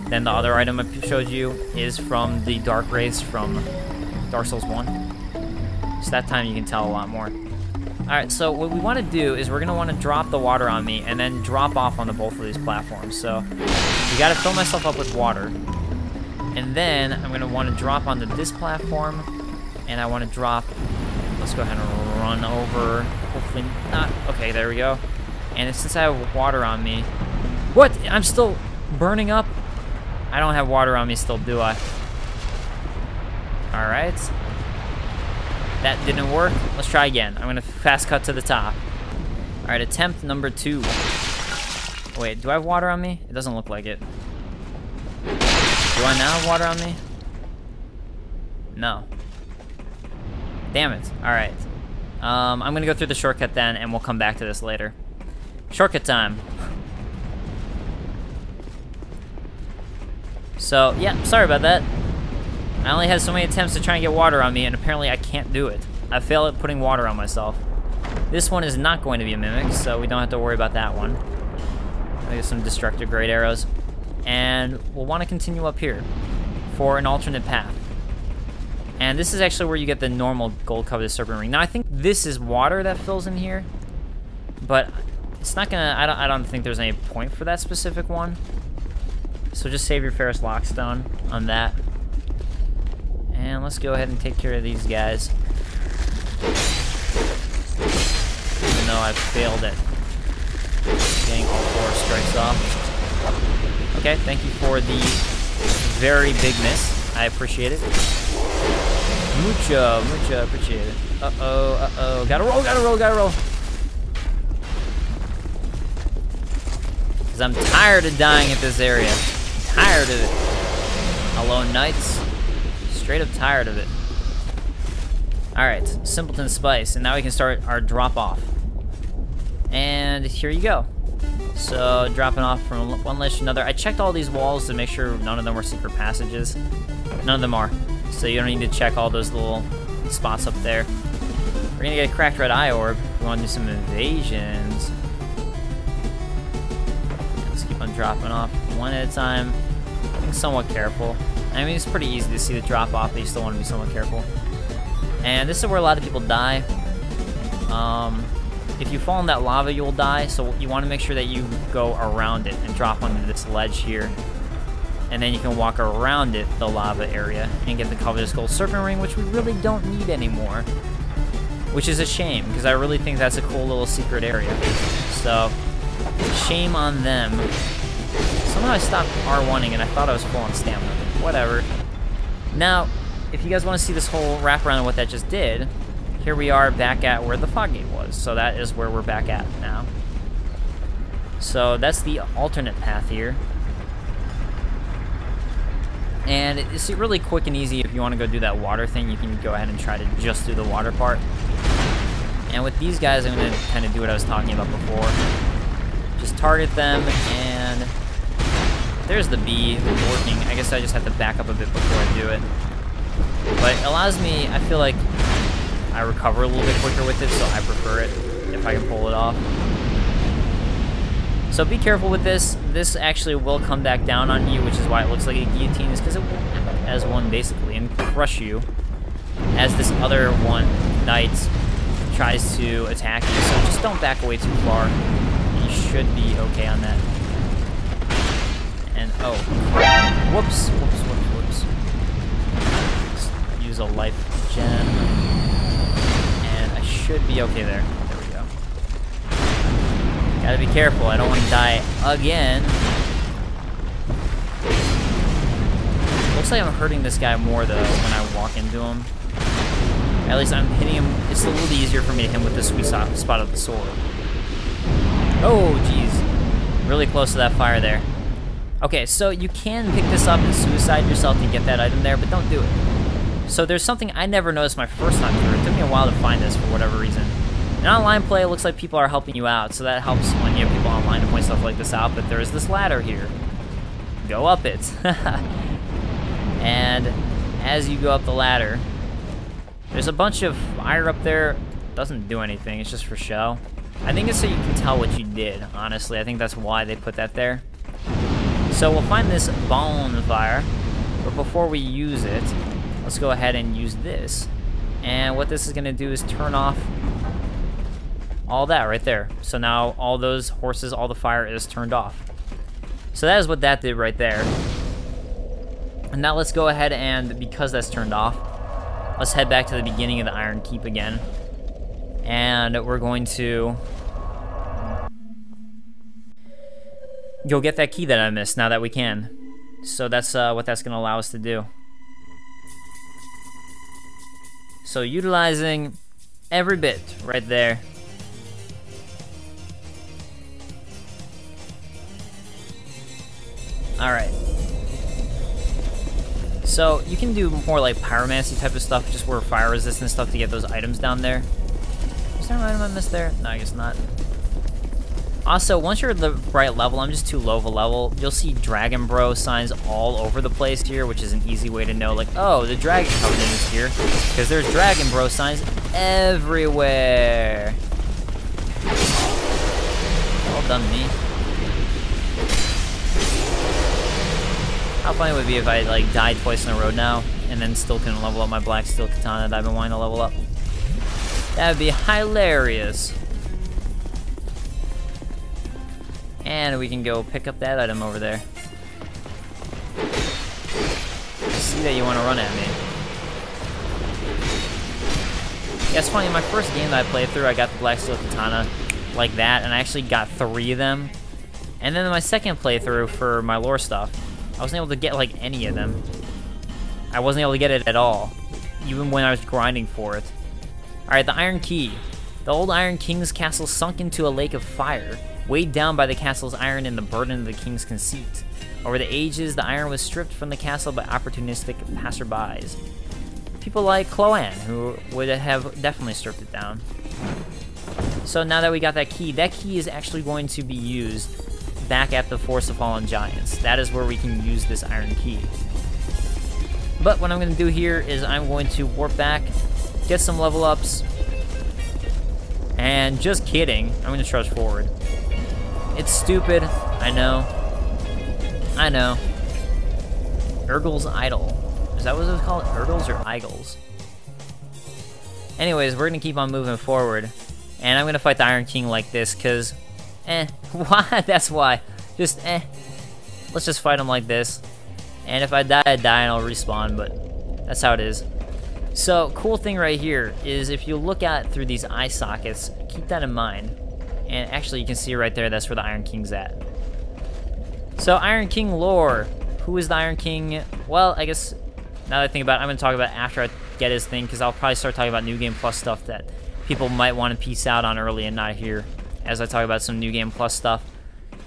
than the other item I showed you is from the dark race from Dark Souls 1. So that time you can tell a lot more. Alright, so what we want to do is we're going to want to drop the water on me and then drop off onto both of these platforms. So we got to fill myself up with water. And then I'm going to want to drop onto this platform. And I want to drop... Let's go ahead and run over. Hopefully not. Okay, there we go. And since I have water on me... What? I'm still burning up? I don't have water on me still, do I? Alright. That didn't work. Let's try again. I'm gonna fast cut to the top. Alright, attempt number 2. Wait, do I have water on me? It doesn't look like it. Do I now have water on me? No. Damn it. Alright. I'm gonna go through the shortcut then, and we'll come back to this later. Shortcut time. So, yeah, sorry about that. I only had so many attempts to try and get water on me, and apparently I can't do it. I fail at putting water on myself. This one is not going to be a mimic, so we don't have to worry about that one. I get some destructive great arrows. And we'll want to continue up here for an alternate path. And this is actually where you get the normal gold-coveted serpent ring. Now, I think this is water that fills in here, but it's not gonna... I don't think there's any point for that specific one. So just save your Ferrous Lockstone on that. And let's go ahead and take care of these guys. Even though I've failed at getting all 4 strikes off. Okay, thank you for the very big miss. I appreciate it. Mucho appreciate it. Uh-oh. Gotta roll. Because I'm tired of dying at this area. I'm tired of it. Hello, knights. Straight up tired of it. Alright, Simpleton Spice, and now we can start our drop-off. And here you go. So, dropping off from one ledge to another. I checked all these walls to make sure none of them were secret passages. None of them are. So you don't need to check all those little spots up there. We're gonna get a cracked red eye orb. We wanna do some invasions. Let's keep on dropping off one at a time. Being somewhat careful. I mean, it's pretty easy to see the drop off, but you still want to be somewhat careful. And this is where a lot of people die. If you fall in that lava, you'll die, so you want to make sure that you go around it and drop onto this ledge here. And then you can walk around it, the lava area, and get the coveted gold serpent ring, which we really don't need anymore. Which is a shame, because I really think that's a cool little secret area. So, shame on them. Somehow I stopped R1ing and I thought I was full on stamina. Whatever. Now, if you guys want to see this whole wraparound of what that just did, here we are back at where the fog gate was. So that is where we're back at now. So that's the alternate path here. And it's really quick and easy. If you want to go do that water thing, you can go ahead and try to just do the water part. And with these guys, I'm going to kind of do what I was talking about before. Just target them, and there's the bee working. I guess I just have to back up a bit before I do it. But it allows me, I feel like I recover a little bit quicker with it, so I prefer it if I can pull it off. So be careful with this. This actually will come back down on you, which is why it looks like a guillotine, is because it will act as one basically and crush you as this other one, knight, tries to attack you. So just don't back away too far. You should be okay on that. And oh, whoops. Let's use a life gem, and I should be okay there. There we go. Gotta be careful. I don't want to die again. Looks like I'm hurting this guy more though when I walk into him. At least I'm hitting him. It's a little easier for me to hit him with the sweet spot of the sword. Oh, jeez. Really close to that fire there. Okay, so you can pick this up and suicide yourself to get that item there, but don't do it. So there's something I never noticed my first time through. It took me a while to find this for whatever reason. In online play, it looks like people are helping you out, so that helps when you have people online to point stuff like this out, but there is this ladder here. Go up it. And as you go up the ladder, there's a bunch of fire up there. It doesn't do anything, it's just for show. I think it's so you can tell what you did, honestly. I think that's why they put that there. So we'll find this bonfire, but before we use it, let's go ahead and use this. And what this is going to do is turn off all that right there. So now all those horses, all the fire is turned off. So that is what that did right there. And now let's go ahead and, because that's turned off, let's head back to the beginning of the Iron Keep again. And we're going to go get that key that I missed now that we can. So that's what that's going to allow us to do. So utilizing every bit right there. Alright. So you can do more like pyromancy type of stuff, just where fire resistant stuff to get those items down there. Is there an item I missed there? No, I guess not. Also, once you're at the right level, I'm just too low of a level, you'll see Dragon Bro signs all over the place here, which is an easy way to know, like, oh, the Dragon Covenant is here, because there's Dragon Bro signs everywhere. Well done, me. How funny it would be if I, like, died twice in a row now, and then still couldn't level up my Black Steel Katana that I've been wanting to level up. That would be hilarious. And we can go pick up that item over there. I see that you want to run at me. Yeah, it's funny, in my first game that I played through, I got the Black Steel Katana like that, and I actually got 3 of them. And then in my second playthrough for my lore stuff, I wasn't able to get, like, any of them. I wasn't able to get it at all, even when I was grinding for it. Alright, the Iron Key. The old Iron King's castle sunk into a lake of fire, weighed down by the castle's iron and the burden of the king's conceit. Over the ages, the iron was stripped from the castle by opportunistic passerbys. People like Chloanne, who would have definitely stripped it down. So now that we got that key is actually going to be used back at the Forest of Fallen Giants. That is where we can use this Iron Key. But what I'm going to do here is I'm going to warp back, get some level ups, and just kidding, I'm going to trudge forward. It's stupid, I know. I know. Urgel's Idol. Is that what it's called? Urgles or Igles? Anyways, we're gonna keep on moving forward. And I'm gonna fight the Iron King like this, cause why? That's why. Just let's just fight him like this. And if I die, I die and I'll respawn, but that's how it is. So, cool thing right here is if you look at through these eye sockets, keep that in mind. And actually, you can see right there, that's where the Iron King's at. So, Iron King lore. Who is the Iron King? Well, I guess, now that I think about it, I'm going to talk about it after I get his thing, because I'll probably start talking about New Game Plus stuff that people might want to piece out on early and not here, as I talk about some New Game Plus stuff,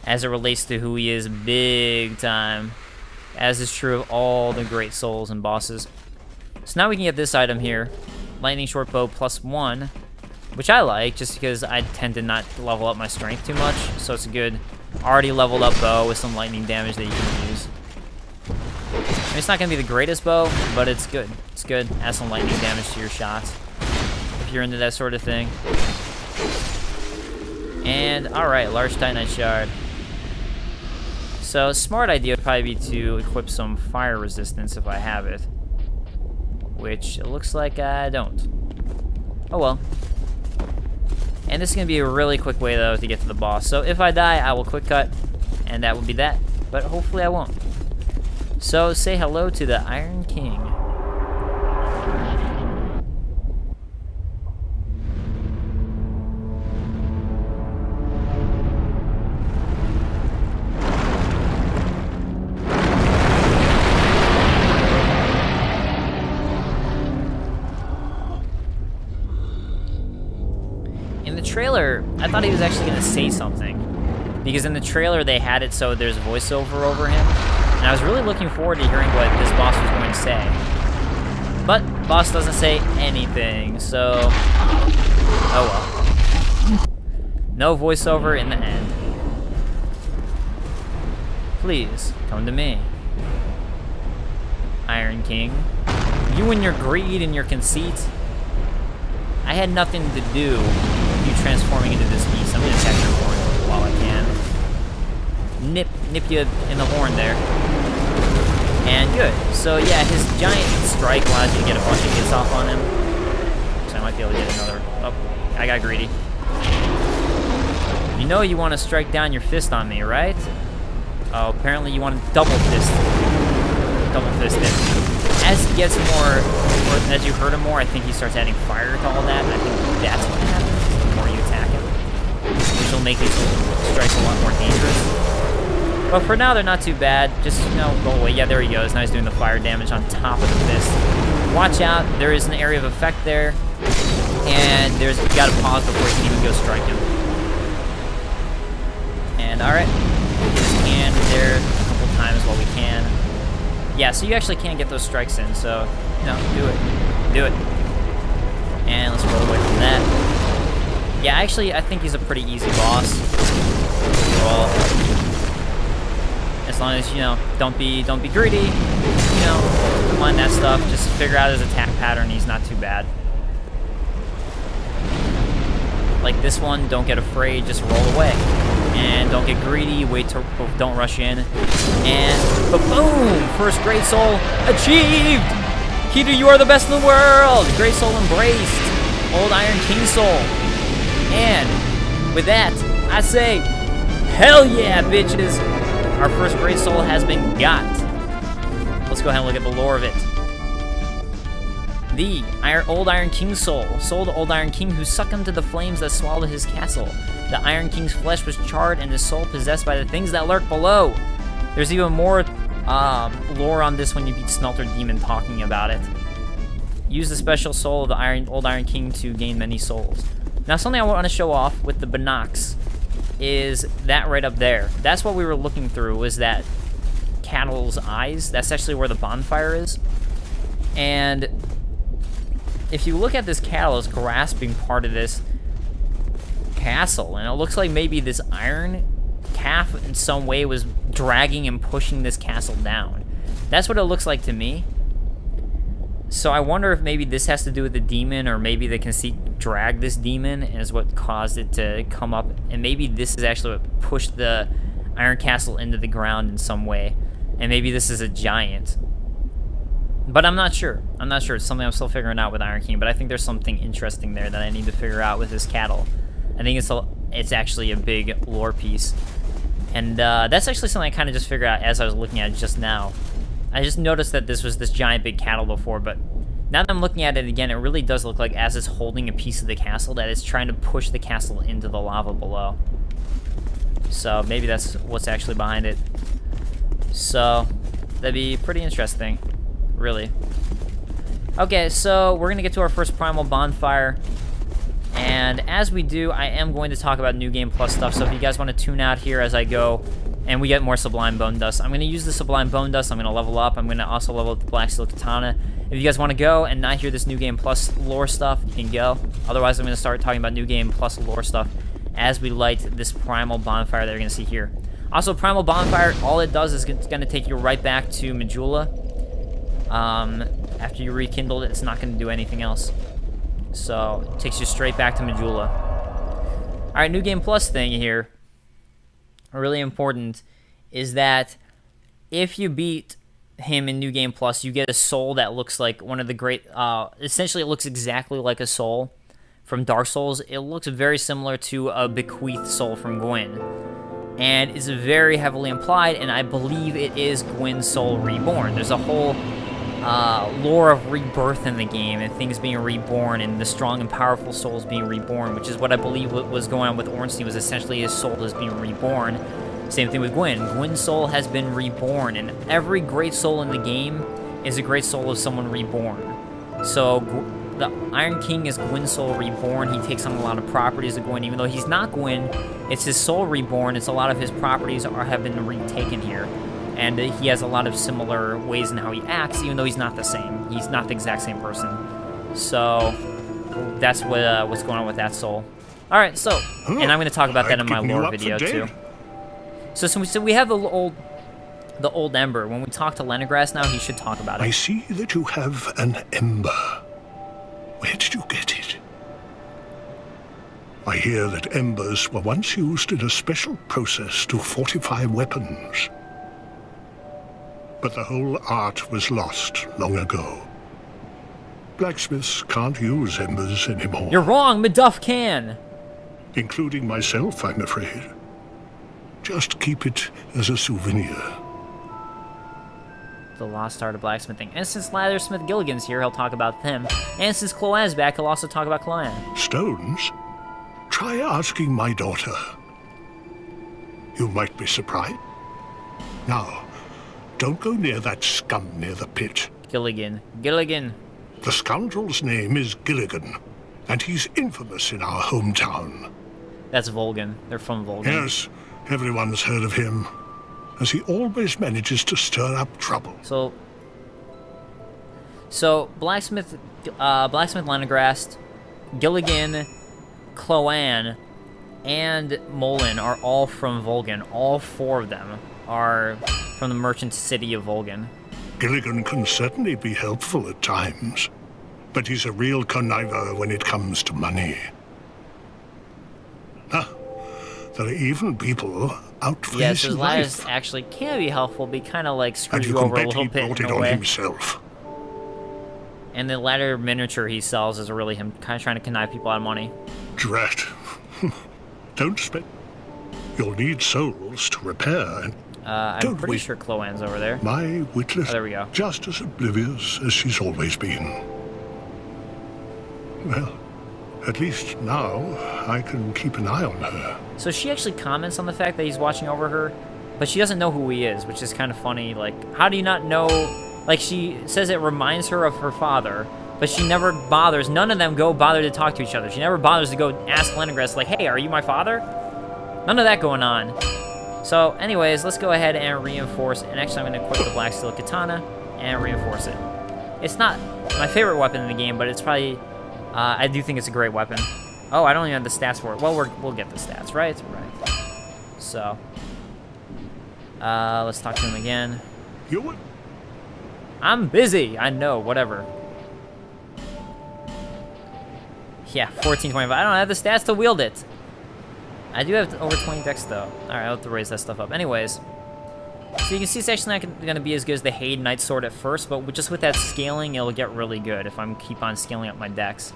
as it relates to who he is big time, as is true of all the great souls and bosses. So now we can get this item here, Lightning Short Bow +1, which I like, just because I tend to not level up my strength too much, so it's a good, already leveled up bow with some lightning damage that you can use. I mean, it's not going to be the greatest bow, but it's good. It's good. Add some lightning damage to your shots, if you're into that sort of thing. And, alright, large Titanite Shard. So, a smart idea would probably be to equip some fire resistance if I have it. Which, it looks like I don't. Oh well. And this is going to be a really quick way, though, to get to the boss. So if I die, I will quick cut, and that will be that. But hopefully I won't. So say hello to the Iron King. Trailer, I thought he was actually going to say something, because in the trailer they had it so there's voiceover over him, and I was really looking forward to hearing what this boss was going to say. But boss doesn't say anything, so oh well. No voiceover in the end. Please come to me, Iron King. You and your greed and your conceit. I had nothing to do with you transforming into this beast. I'm gonna attack your horn while I can. Nip you in the horn there. And good. So yeah, his giant strike allows you to get a bunch of hits off on him. So I might be able to get another. Oh, I got greedy. You know you want to strike down your fist on me, right? Oh, apparently you want to double fist it. As he gets more, or as you hurt him more, I think he starts adding fire to all that, and I think that's what happens the more you attack him. Which will make these strikes a lot more dangerous. But for now, they're not too bad. Just, you know, go away. Yeah, there he goes. Now he's doing the fire damage on top of the fist. Watch out. There is an area of effect there. And you gotta pause before you can even go strike him. And alright. Just hand there a couple times while we can. Yeah, so you actually can get those strikes in, so, you know, do it. Do it. And let's roll away from that. Yeah, actually, I think he's a pretty easy boss. Roll. As long as, you know, don't be greedy, you know, don't mind that stuff. Just figure out his attack pattern. He's not too bad. Like this one, don't get afraid, just roll away. And don't get greedy, don't rush in. And boom! First Great Soul achieved! Peter, you are the best in the world! Great Soul embraced! Old Iron King Soul. And with that, I say, hell yeah, bitches! Our first Great Soul has been got. Let's go ahead and look at the lore of it. The Old Iron King Soul, soul to Old Iron King who succumbed to the flames that swallowed his castle. The Iron King's flesh was charred and his soul possessed by the things that lurk below. There's even more lore on this when you beat Smelter Demon talking about it. Use the special soul of the Old Iron King to gain many souls. Now something I want to show off with the binocs is that right up there. That's what we were looking through, was that cattle's eyes. That's actually where the bonfire is. And if you look at this cattle, it's grasping part of this castle, and it looks like maybe this iron calf in some way was dragging and pushing this castle down. That's what it looks like to me. So I wonder if maybe this has to do with the demon, or maybe the conceit dragged this demon and is what caused it to come up, and maybe this is actually what pushed the iron castle into the ground in some way, and maybe this is a giant. But I'm not sure. I'm not sure. It's something I'm still figuring out with Iron King, but I think there's something interesting there that I need to figure out with this cattle. I think it's actually a big lore piece. And that's actually something I kind of just figured out as I was looking at it just now. I just noticed that this was this giant big cattle before, but now that I'm looking at it again, it really does look like as it's holding a piece of the castle, that it's trying to push the castle into the lava below. So maybe that's what's actually behind it. So that'd be pretty interesting. Really. Okay, so we're gonna get to our first Primal Bonfire, and as we do, I am going to talk about New Game Plus stuff, so if you guys want to tune out here as I go, and we get more Sublime Bone Dust, I'm gonna use the Sublime Bone Dust, I'm gonna level up, I'm gonna also level up the Black Steel Katana. If you guys want to go and not hear this New Game Plus lore stuff, you can go. Otherwise, I'm gonna start talking about New Game Plus lore stuff as we light this Primal Bonfire that you're gonna see here. Also, Primal Bonfire, all it does is it's gonna take you right back to Majula. After you rekindled it, it's not going to do anything else. So, it takes you straight back to Majula. Alright, New Game Plus thing here, really important, is that if you beat him in New Game Plus, you get a soul that looks like one of the great, essentially it looks exactly like a soul from Dark Souls. It looks very similar to a bequeathed soul from Gwyn. And it's very heavily implied, and I believe it is Gwyn's soul reborn. There's a whole lore of rebirth in the game, and things being reborn, and the strong and powerful souls being reborn, which is what I believe was going on with Ornstein, was essentially his soul is being reborn. Same thing with Gwyn. Gwyn's soul has been reborn, and every great soul in the game is a great soul of someone reborn. So the Iron King is Gwyn's soul reborn. He takes on a lot of properties of Gwyn, even though he's not Gwyn. It's his soul reborn. It's a lot of his properties have been retaken here. And he has a lot of similar ways in how he acts, even though he's not the same. He's not the exact same person. So that's what's going on with that soul. All right, so, and I'm going to talk about that in my lore video too. So we have the old Ember. When we talk to Lenegras now, he should talk about it. I see that you have an Ember. Where did you get it? I hear that embers were once used in a special process to fortify weapons. But the whole art was lost long ago. Blacksmiths can't use embers anymore. You're wrong, Maduff can! including myself, I'm afraid. Just keep it as a souvenir. The lost art of blacksmithing. And since Lathersmith Gilligan's here, he'll talk about him. And since Chloan's back, he'll also talk about Chloan. Stones? Try asking my daughter. You might be surprised. Now, don't go near that scum near the pit. Gilligan. Gilligan. The scoundrel's name is Gilligan, and he's infamous in our hometown. That's Volgan. They're from Volgan. Yes, everyone's heard of him, as he always manages to stir up trouble. So Blacksmith Lenegrast, Gilligan, Chloan, and Molin are all from Volgan. All four of them are from the merchant city of Volgan. Gilligan can certainly be helpful at times, but he's a real conniver when it comes to money. Ah, there are even people out for his his life. life actually can be helpful, but he kind of like screws And you you can over a bet little he bit brought in it a on way. himself. And the ladder miniature he sells is really him kind of trying to connive people out of money. Drat. Don't spend. You'll need souls to repair, and I'm Don't pretty wait. sure Chloan's over there. my witless, Oh, there we go. just as oblivious as she's always been. Well, at least now I can keep an eye on her. So she actually comments on the fact that he's watching over her, but she doesn't know who he is, which is kind of funny. Like, how do you not know? Like, she says it reminds her of her father, but she never bothers. None of them go bother to talk to each other. She never bothers to go ask Lenegrast, like, hey, are you my father? None of that going on. So, anyways, let's go ahead and reinforce. And actually, I'm going to equip the Black Steel Katana and reinforce it. It's not my favorite weapon in the game, but it's probably... I do think it's a great weapon. Oh, I don't even have the stats for it. Well, we'll get the stats, right? Right. So, let's talk to him again. You I'm busy. I know, whatever. Yeah, 1425. I don't have the stats to wield it. I do have over 20 dex, though. Alright, I'll have to raise that stuff up. Anyways, so you can see it's actually not going to be as good as the Haid Knight Sword at first, but just with that scaling, it'll get really good if I'm keep on scaling up my dex.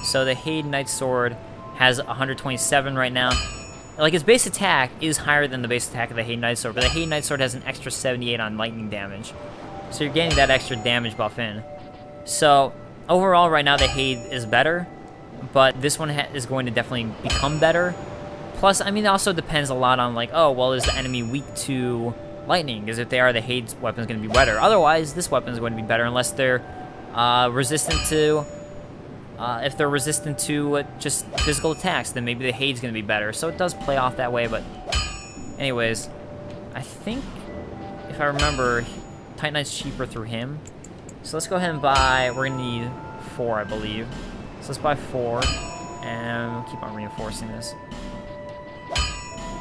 So the Haid Knight Sword has 127 right now. Like, its base attack is higher than the base attack of the Haid Knight Sword, but the Haid Knight Sword has an extra 78 on lightning damage. So you're getting that extra damage buff in. So, overall, right now, the Haid is better, but this one is going to definitely become better. Plus, I mean, it also depends a lot on, like, oh, well, is the enemy weak to lightning? Because if they are, the Haid's weapon is going to be better. Otherwise, this weapon is going to be better unless they're resistant to... if they're resistant to just physical attacks, then maybe the Haid's going to be better. So it does play off that way, but... Anyways, I think, if I remember, Titan Knight's cheaper through him. So let's go ahead and buy... We're going to need 4, I believe. So let's buy 4, and we'll keep on reinforcing this.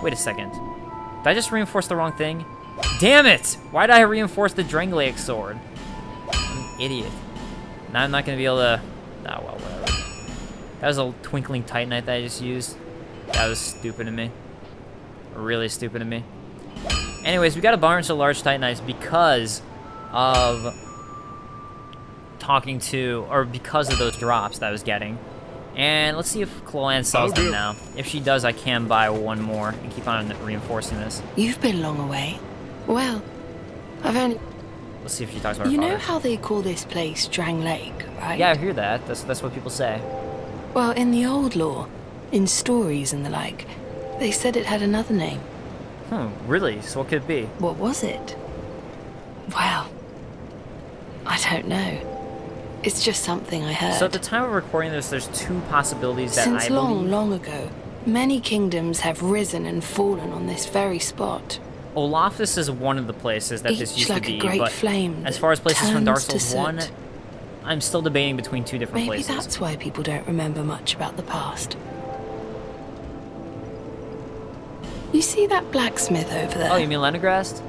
Wait a second. Did I just reinforce the wrong thing? Damn it! Why did I reinforce the Drenglaic sword? I'm an idiot. Now I'm not going to be able to... Oh, well, whatever. That was a Twinkling Titanite that I just used. That was stupid of me. Really stupid of me. Anyways, we got a bunch of large Titanites because of talking to... Or because of those drops that I was getting. And let's see if Chloan sells them now. If she does, I can buy one more and keep on reinforcing this. You've been long away. Well, I've only... Let's see if she talks about her You father. know how they call this place Drang Lake, right? Yeah, I hear that. That's what people say. Well, in the old lore, in stories and the like, they said it had another name. Really? So what could it be? What was it? Well, I don't know. It's just something I heard. So at the time of recording this, there's 2 possibilities that Since I believe. long ago, many kingdoms have risen and fallen on this very spot. Olafus is one of the places that this Each used like to a be, great but flame as far as places from Dark turns to Souls 1, soot. I'm still debating between 2 different Maybe places. that's why people don't remember much about the past. You see that blacksmith over there? Oh, you mean Lenegrast?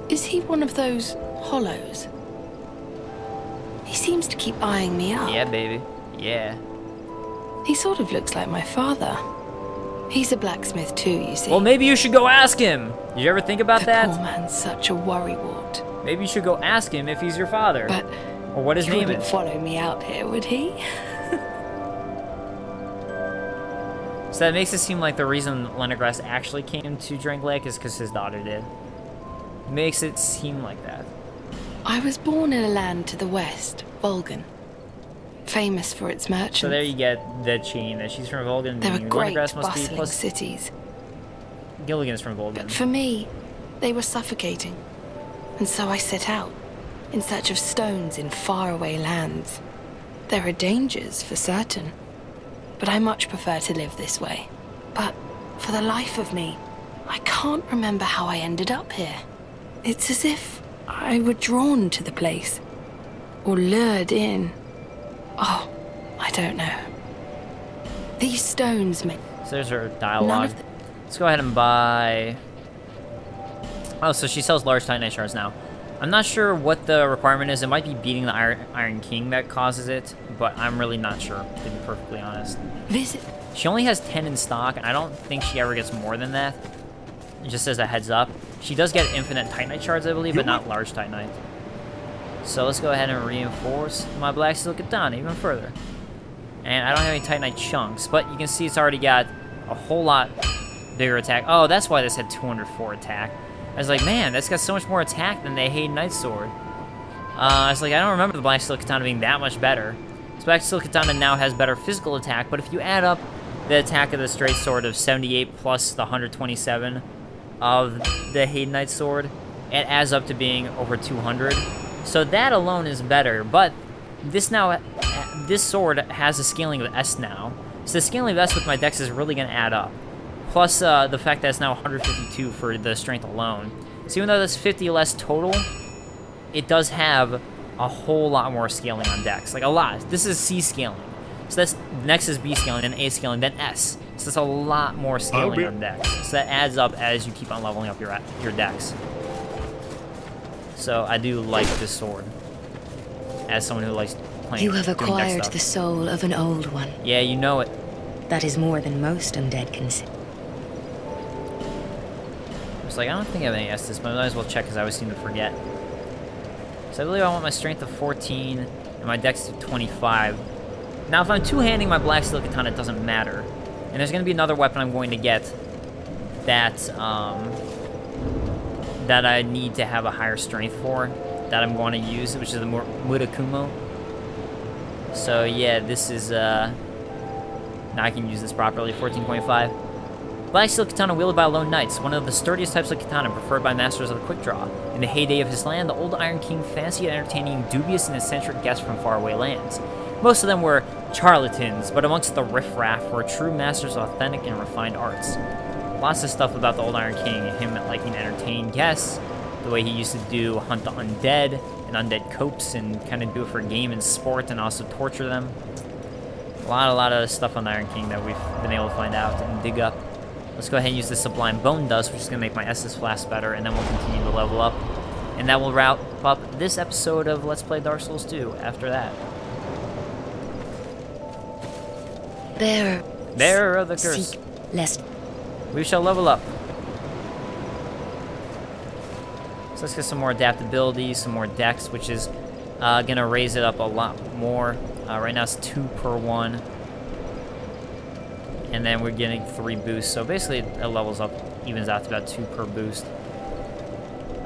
Is he one of those hollows? He seems to keep eyeing me up. Yeah, baby. Yeah. He sort of looks like my father. He's a blacksmith too, you see. Well, maybe you should go ask him. Did you ever think about the that? poor man's such a worrywart. Maybe you should go ask him if he's your father. But or what his he name wouldn't is. follow me out here, would he? So that makes it seem like the reason Lenegras actually came to Drangleic is because his daughter did. Makes it seem like that. I was born in a land to the west, Volgan, famous for its merchants. So there you get the chain that she's from Volgan. There were great, Lenegras must be bustling plus cities. Gilligan's from Volgan. But for me, they were suffocating. And so I set out, in search of stones in faraway lands. There are dangers, for certain. But I much prefer to live this way. But for the life of me, I can't remember how I ended up here. It's as if I were drawn to the place. Or lured in. Oh, I don't know. These stones make... So there's her dialogue. Let's go ahead and buy... Oh, so she sells large Titanite shards now. I'm not sure what the requirement is. It might be beating the Iron King that causes it, but I'm really not sure, to be perfectly honest. Visit. She only has 10 in stock, and I don't think she ever gets more than that. Just as a heads up. She does get infinite Titanite shards, I believe, but not large Titanite. So let's go ahead and reinforce my Black Steel Katana even further. And I don't have any Titanite chunks, but you can see it's already got a whole lot bigger attack. Oh, that's why this had 204 attack. I was like, man, that's got so much more attack than the Hayden Knight Sword. I was like, I don't remember the Black Steel Katana being that much better. So Black Steel Katana now has better physical attack, but if you add up the attack of the Straight Sword of 78 plus the 127 of the Hayden Knight Sword, it adds up to being over 200. So that alone is better, but this sword has a scaling of S now. So the scaling of S with my dex is really going to add up. Plus the fact that it's now 152 for the strength alone. So even though that's 50 less total, it does have a whole lot more scaling on dex. Like a lot. This is C scaling. So that's next is B scaling, then A scaling, then S. So that's a lot more scaling on dex. So that adds up as you keep on leveling up your dex. So I do like this sword. As someone who likes playing. You have acquired the soul of an old one. Yeah, you know it. That is more than most undead can see. It's like, I don't think I have any Estus, but I might as well check because I always seem to forget. So I believe I want my strength of 14 and my dex of 25. Now, if I'm two-handing my Black Steel Katana, it doesn't matter. And there's going to be another weapon I'm going to get that, that I need to have a higher strength for, that I'm going to use, which is the Murakumo. So, yeah, this is, now I can use this properly, 14.5. Black Steel Katana wielded by lone knights, one of the sturdiest types of katana preferred by masters of the quick draw. In the heyday of his land, the old Iron King fancied entertaining dubious and eccentric guests from faraway lands. Most of them were charlatans, but amongst the riffraff were true masters of authentic and refined arts. Lots of stuff about the old Iron King, him liking to entertain guests, the way he used to do hunt the undead and undead copes and kind of do it for game and sport and also torture them. A lot of stuff on the Iron King that we've been able to find out and dig up. Let's go ahead and use the Sublime Bone Dust, which is going to make my Estus Flask better, and then we'll continue to level up. And that will wrap up this episode of Let's Play Dark Souls 2 after that. Bearer of the curse. Lest we shall level up. So let's get some more adaptability, some more dex, which is going to raise it up a lot more. Right now it's 2 per 1. And then we're getting 3 boosts. So basically it levels up, evens out to about 2 per boost.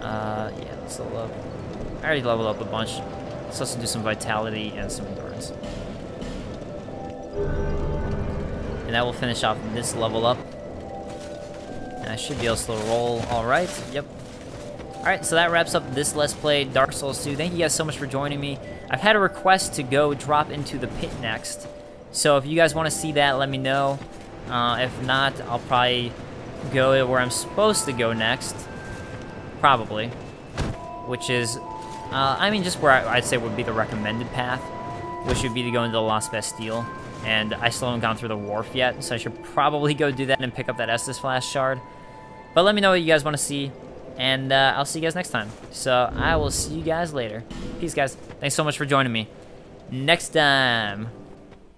Yeah, let's level up. I already leveled up a bunch. Let's also do some vitality and some endurance. And that will finish off this level up. And I should be able to roll alright. Yep. Alright, so that wraps up this Let's Play Dark Souls 2. Thank you guys so much for joining me. I've had a request to go drop into the pit next. So if you guys want to see that, let me know. If not, I'll probably go where I'm supposed to go next. Probably. Which is, I mean, just where I'd say would be the recommended path. Which would be to go into the Lost Bastille. And I still haven't gone through the wharf yet, so I should probably go do that and pick up that Estus Flask shard. But let me know what you guys want to see, and I'll see you guys next time. So I will see you guys later. Peace, guys. Thanks so much for joining me. Next time.